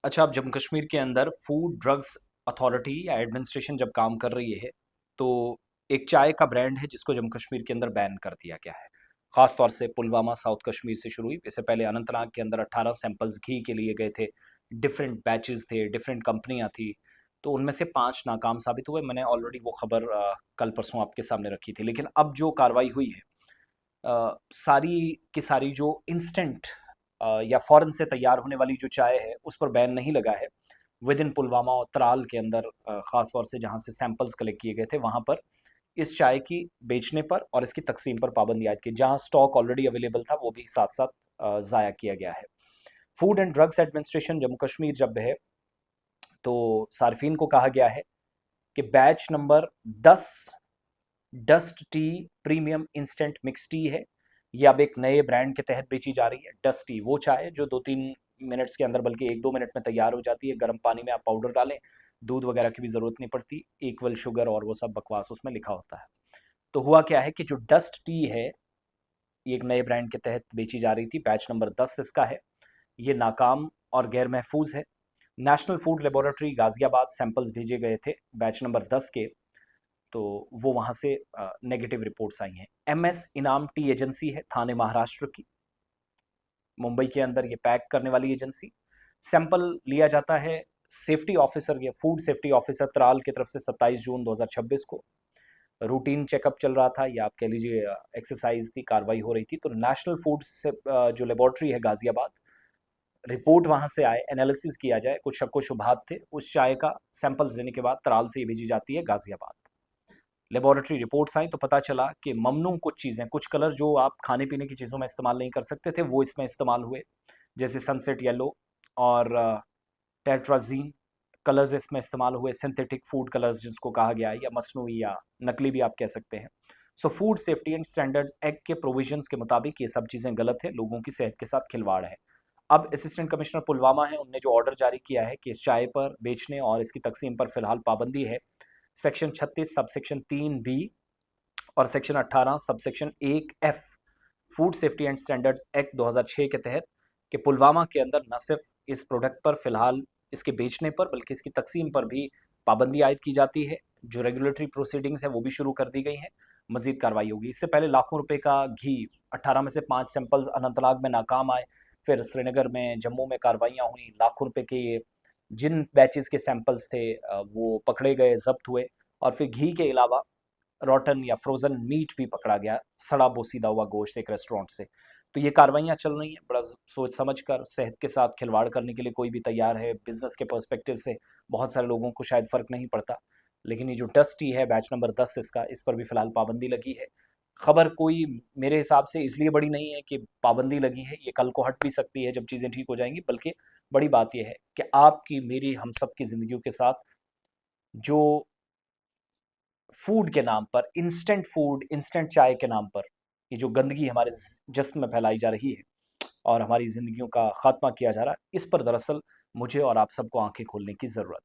अच्छा, अब जम्मू कश्मीर के अंदर फूड ड्रग्स अथॉरिटी या एडमिनिस्ट्रेशन जब काम कर रही है, तो एक चाय का ब्रांड है जिसको जम्मू कश्मीर के अंदर बैन कर दिया गया है। ख़ास तौर से पुलवामा साउथ कश्मीर से शुरू हुई। इससे पहले अनंतनाग के अंदर 18 सैंपल्स घी के लिए गए थे। डिफरेंट बैचेज़ थे, डिफरेंट कंपनियाँ थी, तो उनमें से 5 नाकाम साबित हुए। मैंने ऑलरेडी वो खबर कल परसों आपके सामने रखी थी। लेकिन अब जो कार्रवाई हुई है, सारी की सारी जो इंस्टेंट या फ़ौरन से तैयार होने वाली जो चाय है, उस पर बैन नहीं लगा है। विद इन पुलवामा और त्राल के अंदर ख़ास तौर से जहाँ से सैंपल्स कलेक्ट किए गए थे, वहाँ पर इस चाय की बेचने पर और इसकी तक़सीम पर पाबंदी आयद की। जहाँ स्टॉक ऑलरेडी अवेलेबल था, वो भी साथ-साथ ज़ाया किया गया है। Food and drugs administration Jammu Kashmir जब है, तो सार्फिन को कहा गया है कि batch number 10 dust tea premium instant mix T है। ये अब एक नए ब्रांड के तहत बेची जा रही है। डस्ट टी वो चाय है जो 2-3 मिनट्स के अंदर, बल्कि 1-2 मिनट में तैयार हो जाती है। गर्म पानी में आप पाउडर डालें, दूध वगैरह की भी ज़रूरत नहीं पड़ती। इक्वल शुगर और वो सब बकवास उसमें लिखा होता है। तो हुआ क्या है कि जो डस्ट टी है, ये एक नए ब्रांड के तहत बेची जा रही थी। बैच नंबर 10 इसका है। ये नाकाम और गैर महफूज है। National food laboratory Ghaziabad samples भेजे गए थे बैच नंबर 10 के, तो वो वहाँ से नेगेटिव रिपोर्ट्स आई हैं। एमएस इनाम टी एजेंसी है, थाने महाराष्ट्र की, मुंबई के अंदर ये पैक करने वाली एजेंसी। सैंपल लिया जाता है सेफ्टी ऑफिसर या फूड सेफ्टी ऑफिसर त्राल की तरफ से 27 जून 2026 को। रूटीन चेकअप चल रहा था, या आप कह लीजिए एक्सरसाइज थी, कार्रवाई हो रही थी। तो नेशनल फूड से जो लेबोरेटरी है गाजियाबाद, रिपोर्ट वहां से आए, एनालिसिस किया जाए, कुछ शक व शुबहात थे, उस चाय का सैंपल्स लेने के बाद त्राल से ये भेजी जाती है गाजियाबाद। लेबोरेटरी रिपोर्ट्स आई तो पता चला कि ममनू कुछ चीज़ें, कुछ कलर जो आप खाने पीने की चीज़ों में इस्तेमाल नहीं कर सकते थे, वो इसमें इस्तेमाल हुए। जैसे सनसेट येलो और टेट्राजीन कलर्स इसमें इस्तेमाल हुए। सिंथेटिक फूड कलर्स जिसको कहा गया है, या मसनूई या नकली भी आप कह सकते हैं। So food safety and standards act के प्रोविजंस के मुताबिक ये सब चीज़ें गलत है, लोगों की सेहत के साथ खिलवाड़ है। अब असिस्टेंट कमिश्नर पुलवामा है, उनने जो ऑर्डर जारी किया है कि इस चाय पर बेचने और इसकी तकसीम पर फिलहाल पाबंदी है। सेक्शन 36 सबसेक्शन 3 बी और section 18 subsection 1 F food safety and standards act 2006 के तहत कि पुलवामा के अंदर न सिर्फ इस प्रोडक्ट पर फिलहाल इसके बेचने पर, बल्कि इसकी तकसीम पर भी पाबंदी आयद की जाती है। जो रेगुलेटरी प्रोसीडिंग्स है वो भी शुरू कर दी गई हैं। मजीद कार्रवाई होगी। इससे पहले लाखों रुपए का घी, 18 में से 5 सैंपल्स अनंतनाग में नाकाम आए। फिर श्रीनगर में, जम्मू में कार्रवाइयाँ हुई। लाखों रुपए के ये जिन बैचेस के सैंपल्स थे वो पकड़े गए, जब्त हुए। और फिर घी के अलावा रॉटन या फ्रोजन मीट भी पकड़ा गया, सड़ा बोसीदा हुआ गोश्त एक रेस्टोरेंट से। तो ये कार्रवाइयाँ चल रही हैं। बड़ा सोच समझ कर, सेहत के साथ खिलवाड़ करने के लिए कोई भी तैयार है। बिजनेस के पर्सपेक्टिव से बहुत सारे लोगों को शायद फ़र्क नहीं पड़ता, लेकिन ये जो डस्टी है बैच नंबर 10 इसका, इस पर भी फिलहाल पाबंदी लगी है। खबर कोई मेरे हिसाब से इसलिए बड़ी नहीं है कि पाबंदी लगी है, ये कल को हट भी सकती है जब चीज़ें ठीक हो जाएंगी। बल्कि बड़ी बात यह है कि आपकी, मेरी, हम सब की ज़िंदगियों के साथ जो फूड के नाम पर, इंस्टेंट फूड, इंस्टेंट चाय के नाम पर ये जो गंदगी हमारे जिस्म में फैलाई जा रही है और हमारी ज़िंदगियों का खात्मा किया जा रहा है, इस पर दरअसल मुझे और आप सबको आंखें खोलने की ज़रूरत है।